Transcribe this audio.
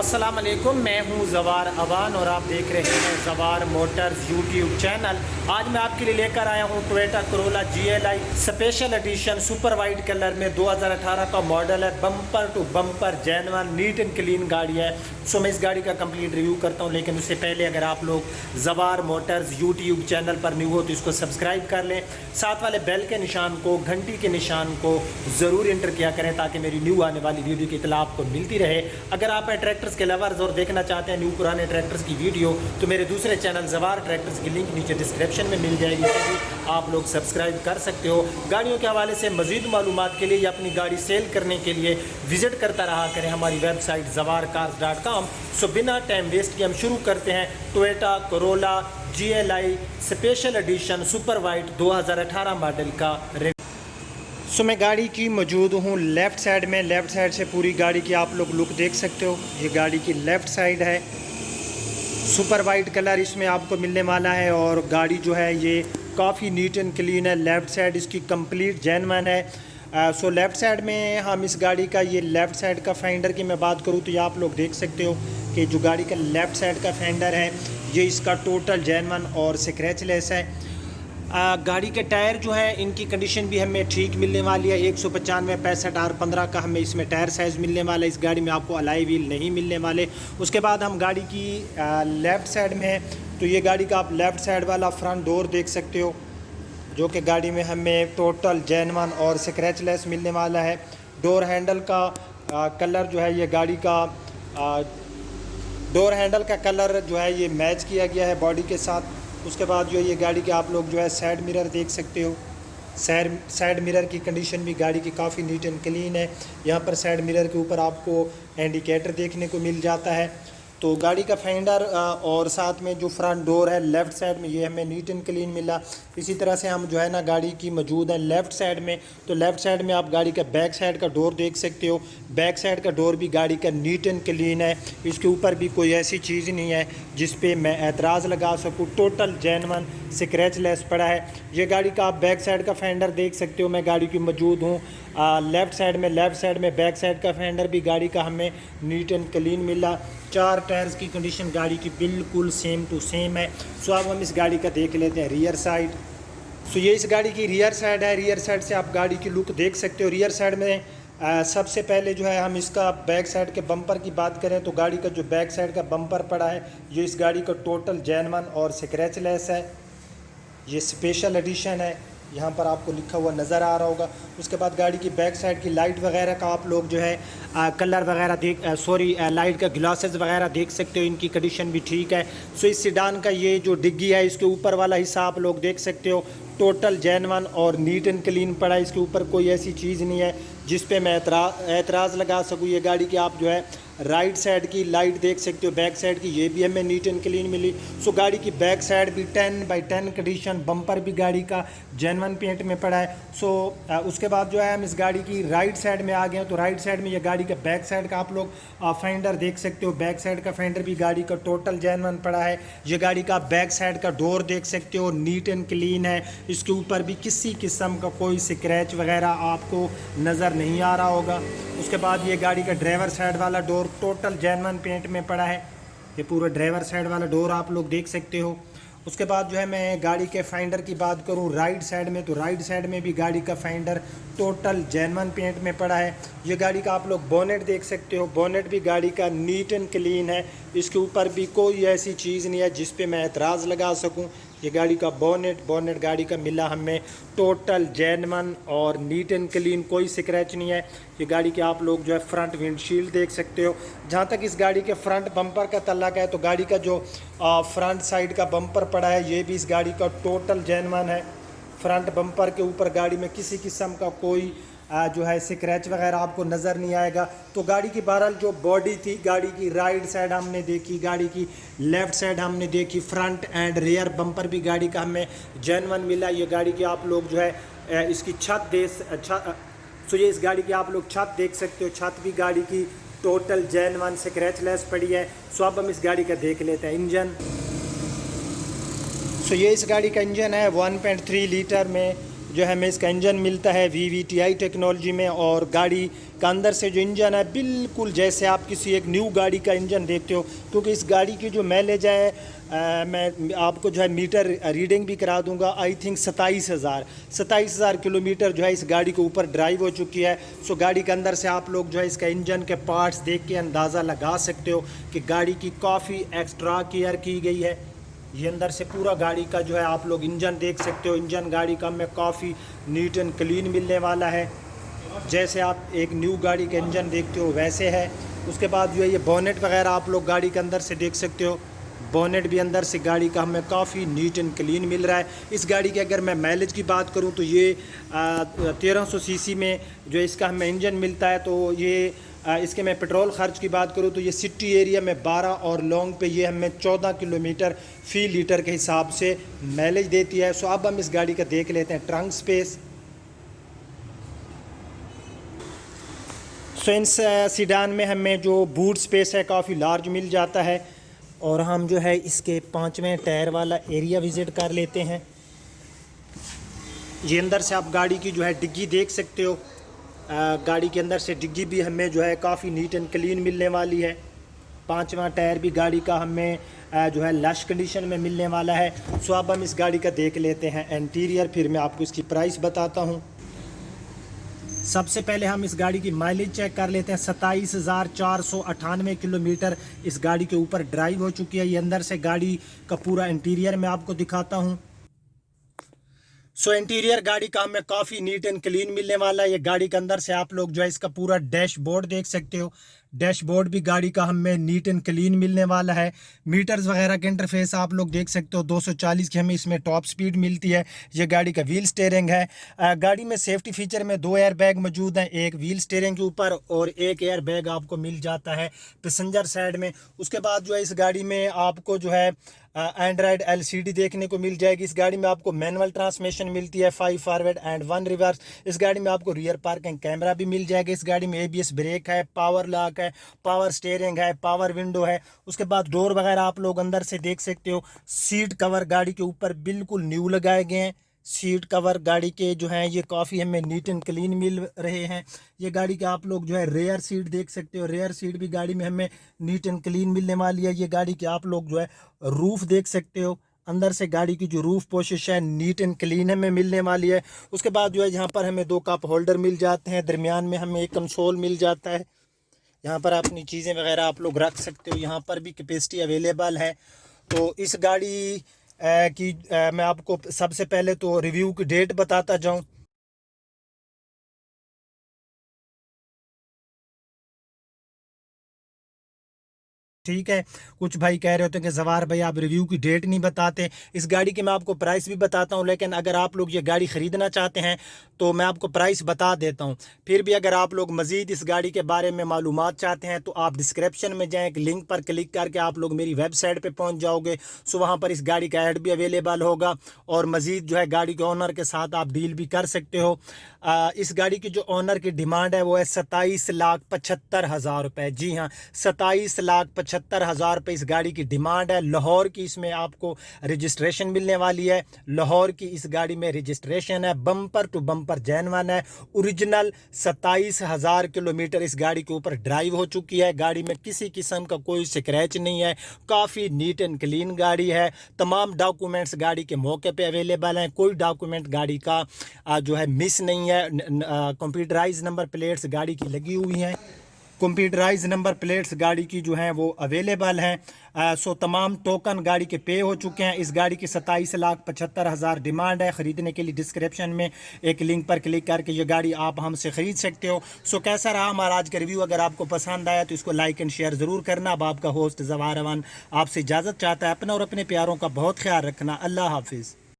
अस्सलाम वालेकुम, मैं हूं ज़वार अवान और आप देख रहे हैं ज़वार मोटर्स यूट्यूब चैनल। आज मैं आपके लिए लेकर आया हूं Toyota Corolla GLI special edition super white colour में 2018 का मॉडल है। Bumper to bumper genuine neat and clean गाड़ी है। सो मैं इस गाड़ी का कंप्लीट रिव्यू करता हूं, लेकिन उससे पहले अगर आप लोग ज़वार मोटर्स यूट्यूब चैनल पर न्यू हो तो इसको सब्सक्राइब कर लें। साथ वाले बेल के निशान को, घंटी के निशान को ज़रूर इंटर किया करें ताकि मेरी न्यू आने वाली वीडियो की इतला आपको मिलती रहे। अगर आप ट्रैक्टर्स के लवर्स और देखना चाहते हैं न्यू पुराने ट्रैक्टर्स की वीडियो तो मेरे दूसरे चैनल ज़वार ट्रैक्टर्स की लिंक नीचे डिस्क्रिप्शन में मिल जाएगी, इसे भी आप लोग सब्सक्राइब कर सकते हो। गाड़ियों के हवाले से मज़ीद मालूमात के लिए या अपनी गाड़ी सेल करने के लिए विज़िट करता रहा करें हमारी वेबसाइट zawarcars.com। सो बिना टाइम वेस्ट किए हम शुरू करते हैं Toyota Corolla GLI special edition super white 2018 model का रिव्यू। सो मैं गाड़ी की मौजूद हूँ लेफ़्ट साइड में। लेफ़्ट साइड से पूरी गाड़ी की आप लोग लुक देख सकते हो। ये गाड़ी की लेफ़्ट साइड है, सुपर वाइट कलर इसमें आपको मिलने वाला है और गाड़ी जो है ये काफ़ी नीट एंड क्लीन है। लेफ़्ट साइड इसकी कंप्लीट जेन्युइन है। सो लेफ़्ट साइड में हम इस गाड़ी का ये लेफ़्ट साइड का फेंडर की मैं बात करूँ तो ये आप लोग देख सकते हो कि जो गाड़ी का लेफ़्ट साइड का फेंडर है ये इसका टोटल जेन्युइन और स्क्रैचलेस है। गाड़ी के टायर जो है इनकी कंडीशन भी हमें ठीक मिलने वाली है। 195 65 R15 का हमें इसमें टायर साइज़ मिलने वाला है। इस गाड़ी में आपको अलाई व्हील नहीं मिलने वाले। उसके बाद हम गाड़ी की लेफ़्ट साइड में है तो ये गाड़ी का आप लेफ़्ट साइड वाला फ्रंट डोर देख सकते हो जो कि गाड़ी में हमें टोटल जेन्युइन और स्क्रैचलेस मिलने वाला है। डोर हैंडल का कलर जो है ये गाड़ी का डोर हैंडल का कलर जो है ये मैच किया गया है बॉडी के साथ। उसके बाद जो ये गाड़ी के आप लोग जो है साइड मिरर देख सकते हो। साइड मिरर की कंडीशन भी गाड़ी की काफ़ी नीट एंड क्लीन है। यहाँ पर साइड मिरर के ऊपर आपको इंडिकेटर देखने को मिल जाता है। तो गाड़ी का फेंडर और साथ में जो फ्रंट डोर है लेफ़्ट साइड में ये हमें नीट एंड क्लीन मिला। इसी तरह से हम जो है ना गाड़ी की मौजूद है लेफ़्ट साइड में। तो लेफ़्ट साइड में आप गाड़ी का बैक साइड का डोर देख सकते हो। बैक साइड का डोर भी गाड़ी का नीट एंड क्लीन है। इसके ऊपर भी कोई ऐसी चीज़ नहीं है जिस पे मैं एतराज़ लगा सकूँ। टोटल जेन्युइन स्क्रैचलेस पड़ा है। ये गाड़ी का आप बैक साइड का फेंडर देख सकते हो। मैं गाड़ी की मौजूद हूँ लेफ़्ट साइड में बैक साइड का फेंडर भी गाड़ी का हमें नीट एंड क्लीन मिला। 4 टायर्स की कंडीशन गाड़ी की बिल्कुल सेम टू सेम है। सो अब हम इस गाड़ी का देख लेते हैं रियर साइड। सो ये इस गाड़ी की रियर साइड है। रियर साइड से आप गाड़ी की लुक देख सकते हो। रियर साइड में सबसे पहले जो है हम इसका बैक साइड के बम्पर की बात करें तो गाड़ी का जो बैक साइड का बम्पर पड़ा है ये इस गाड़ी का टोटल जेन्युइन और स्क्रैचलेस है। ये स्पेशल एडिशन है, यहाँ पर आपको लिखा हुआ नज़र आ रहा होगा। उसके बाद गाड़ी की बैक साइड की लाइट वगैरह का आप लोग जो है कलर वगैरह लाइट का ग्लासेस वगैरह देख सकते हो। इनकी कंडीशन भी ठीक है। सो इस सीडान का ये जो डिग्गी है इसके ऊपर वाला हिस्सा आप लोग देख सकते हो टोटल जेन्युइन और नीट एंड क्लीन पड़ा है। इसके ऊपर कोई ऐसी चीज़ नहीं है जिस पे मैं एतराज़ लगा सकूँ। ये गाड़ी की आप जो है राइट साइड की लाइट देख सकते हो, बैक साइड की ये भी हमें नीट एंड क्लीन मिली। सो गाड़ी की बैक साइड भी 10/10 कंडीशन, बम्पर भी गाड़ी का जेन्युइन पेंट में पड़ा है। सो उसके बाद जो है हम इस गाड़ी की राइट साइड में आ गए तो राइट साइड में ये गाड़ी का बैक साइड का आप लोग फेंडर देख सकते हो। बैक साइड का फेंडर भी गाड़ी का टोटल जेन्युइन पड़ा है। ये गाड़ी का बैक साइड का डोर देख सकते हो, नीट एंड क्लीन है। इसके ऊपर भी किसी किस्म का कोई स्क्रैच वगैरह आपको नज़र नहीं आ रहा होगा। उसके बाद ये गाड़ी का ड्राइवर साइड वाला डोर टोटल जेन्युइन पेंट में पड़ा है। ये पूरा ड्राइवर साइड वाला डोर आप लोग देख सकते हो। उसके बाद जो है मैं गाड़ी के फाइंडर की बात करूं राइट साइड में तो राइट साइड में भी गाड़ी का फाइंडर टोटल जेन्युइन पेंट में पड़ा है। ये गाड़ी का आप लोग बोनेट देख सकते हो। बोनेट भी गाड़ी का नीट एंड क्लीन है। इसके ऊपर भी कोई ऐसी चीज़ नहीं है जिस पे मैं एतराज़ लगा सकूं। ये गाड़ी का बोनेट गाड़ी का मिला हमें टोटल जेन्युइन और नीट एंड क्लीन, कोई स्क्रैच नहीं है। ये गाड़ी के आप लोग जो है फ्रंट विंडशील्ड देख सकते हो। जहाँ तक इस गाड़ी के फ्रंट बम्पर का तल्लक है तो गाड़ी का जो फ्रंट साइड का बम्पर पड़ा है ये भी इस गाड़ी का टोटल जेन्युइन है। फ्रंट बम्पर के ऊपर गाड़ी में किसी किस्म का कोई जो है स्क्रैच वगैरह आपको नज़र नहीं आएगा। तो गाड़ी की बहरहाल जो बॉडी थी गाड़ी की राइट साइड हमने देखी, गाड़ी की लेफ़्ट साइड हमने देखी, फ्रंट एंड रियर बम्पर भी गाड़ी का हमें जेन्युइन मिला। ये गाड़ी की आप लोग जो है इसकी सो ये इस गाड़ी की आप लोग छत देख सकते हो। छत भी गाड़ी की टोटल जेन्युइन स्क्रैचलेस पड़ी है। सो अब हम इस गाड़ी का देख लेते हैं इंजन। सो ये इस गाड़ी का इंजन है 1.3 लीटर में जो है हमें इसका इंजन मिलता है VVTi टेक्नोलॉजी में। और गाड़ी का अंदर से जो इंजन है बिल्कुल जैसे आप किसी एक न्यू गाड़ी का इंजन देखते हो, क्योंकि इस गाड़ी की जो माइलेज है मैं आपको जो है मीटर रीडिंग भी करा दूंगा। आई थिंक 27,000 किलोमीटर जो है इस गाड़ी के ऊपर ड्राइव हो चुकी है। सो गाड़ी के अंदर से आप लोग जो है इसका इंजन के पार्ट्स देख के अंदाज़ा लगा सकते हो कि गाड़ी की काफ़ी एक्स्ट्रा केयर की गई है। ये अंदर से पूरा गाड़ी का जो है आप लोग इंजन देख सकते हो। इंजन गाड़ी का हमें काफ़ी नीट एंड क्लीन मिलने वाला है, जैसे आप एक न्यू गाड़ी का इंजन देखते हो वैसे है। उसके बाद जो है ये बोनेट वगैरह आप लोग गाड़ी के अंदर से देख सकते हो। बोनेट भी अंदर से गाड़ी का हमें काफ़ी नीट एंड क्लीन मिल रहा है। इस गाड़ी की अगर मैं माइलेज की बात करूं तो ये 1300 सीसी में जो इसका हमें इंजन मिलता है। तो ये इसके मैं पेट्रोल ख़र्च की बात करूं तो ये सिटी एरिया में 12 और लॉन्ग पे ये हमें 14 किलोमीटर फ़ी लीटर के हिसाब से माइलेज देती है। सो अब हम इस गाड़ी का देख लेते हैं ट्रंक स्पेस। सो इन सीडान में हमें जो बूट स्पेस है काफ़ी लार्ज मिल जाता है। और हम जो है इसके 5वें टायर वाला एरिया विज़िट कर लेते हैं। ये अंदर से आप गाड़ी की जो है डिग्गी देख सकते हो। गाड़ी के अंदर से डिग्गी भी हमें जो है काफ़ी नीट एंड क्लीन मिलने वाली है। 5वां टायर भी गाड़ी का हमें जो है लश कंडीशन में मिलने वाला है। सो अब हम इस गाड़ी का देख लेते हैं इंटीरियर, फिर मैं आपको इसकी प्राइस बताता हूँ। सबसे पहले हम इस गाड़ी की माइलेज चेक कर लेते हैं। 27,498 किलोमीटर इस गाड़ी के ऊपर ड्राइव हो चुकी है। ये अंदर से गाड़ी का पूरा इंटीरियर मैं आपको दिखाता हूँ। सो इंटीरियर गाड़ी का हमें काफ़ी नीट एंड क्लीन मिलने वाला है। ये गाड़ी के अंदर से आप लोग जो है इसका पूरा डैशबोर्ड देख सकते हो। डैशबोर्ड भी गाड़ी का हमें नीट एंड क्लीन मिलने वाला है। मीटर्स वगैरह के इंटरफेस आप लोग देख सकते हो। 240 की हमें इसमें टॉप स्पीड मिलती है। ये गाड़ी का व्हील स्टीयरिंग है। गाड़ी में सेफ्टी फीचर में 2 एयर बैग मौजूद हैं, एक व्हील स्टीयरिंग के ऊपर और एक एयर बैग आपको मिल जाता है पैसेंजर साइड में। उसके बाद जो है इस गाड़ी में आपको जो है एंड्रॉयड LCD देखने को मिल जाएगी। इस गाड़ी में आपको मैनुअल ट्रांसमिशन मिलती है, 5 फॉरवर्ड एंड 1 रिवर्स। इस गाड़ी में आपको रियर पार्किंग कैमरा भी मिल जाएगा। इस गाड़ी में ABS ब्रेक है, पावर लॉक है, पावर स्टीयरिंग है, पावर विंडो है। उसके बाद डोर वगैरह आप लोग अंदर से देख सकते हो। सीट कवर गाड़ी के ऊपर बिल्कुल न्यू लगाए गए हैं। सीट कवर गाड़ी के जो हैं ये काफ़ी हमें नीट एंड क्लीन मिल रहे हैं। ये गाड़ी के आप लोग जो है रेयर सीट देख सकते हो। रेयर सीट भी गाड़ी में हमें नीट एंड क्लीन मिलने वाली है। ये गाड़ी के आप लोग जो है रूफ़ देख सकते हो। अंदर से गाड़ी की जो रूफ़ पोशिश है नीट एंड क्लीन हमें मिलने वाली है। उसके बाद जो है यहाँ पर हमें 2 कप होल्डर मिल जाते हैं। दरमियान में हमें एक कंसोल मिल जाता है। यहाँ पर अपनी चीज़ें वगैरह आप लोग रख सकते हो। यहाँ पर भी कैपेसिटी अवेलेबल है। तो इस गाड़ी की मैं आपको सबसे पहले तो रिव्यू की डेट बताता जाऊँ। ठीक है, कुछ भाई कह रहे होते हैं कि जवार भाई आप रिव्यू की डेट नहीं बताते। इस गाड़ी की मैं आपको प्राइस भी बताता हूं, लेकिन अगर आप लोग ये गाड़ी ख़रीदना चाहते हैं तो मैं आपको प्राइस बता देता हूं। फिर भी अगर आप लोग मज़ीद इस गाड़ी के बारे में मालूमात चाहते हैं तो आप डिस्क्रिप्शन में जाएँ, एक लिंक पर क्लिक करके आप लोग मेरी वेबसाइट पर पहुँच जाओगे। सो वहाँ पर इस गाड़ी का ऐड भी अवेलेबल होगा और मज़ीद जो है गाड़ी के ओनर के साथ आप डील भी कर सकते हो। इस गाड़ी की जो ओनर की डिमांड है वो है 27,75,000 रुपये। जी हाँ, 27,75,000 रुपये इस गाड़ी की डिमांड है। लाहौर की इसमें आपको रजिस्ट्रेशन मिलने वाली है। लाहौर की इस गाड़ी में रजिस्ट्रेशन है, बम्पर टू बम्पर जेन्युइन है। ओरिजिनल 27,000 किलोमीटर इस गाड़ी के ऊपर ड्राइव हो चुकी है। गाड़ी में किसी किस्म का कोई स्क्रैच नहीं है। काफ़ी नीट एंड क्लीन गाड़ी है। तमाम डॉक्यूमेंट्स गाड़ी के मौके पे अवेलेबल हैं। कोई डॉक्यूमेंट गाड़ी का जो है मिस नहीं है। कंप्यूटराइज नंबर प्लेट्स गाड़ी की लगी हुई हैं। कंप्यूटराइज नंबर प्लेट्स गाड़ी की जो हैं वो अवेलेबल हैं। सो तमाम टोकन गाड़ी के पे हो चुके हैं। इस गाड़ी की 27,75,000 डिमांड है। ख़रीदने के लिए डिस्क्रिप्शन में एक लिंक पर क्लिक करके ये गाड़ी आप हमसे ख़रीद सकते हो। सो कैसा रहा हमारा आज का रिव्यू? अगर आपको पसंद आया तो इसको लाइक एंड शेयर ज़रूर करना। अब आपका होस्ट जवार अमान आपसे इजाज़त चाहता है। अपना और अपने प्यारों का बहुत ख्याल रखना। अल्लाह हाफिज़।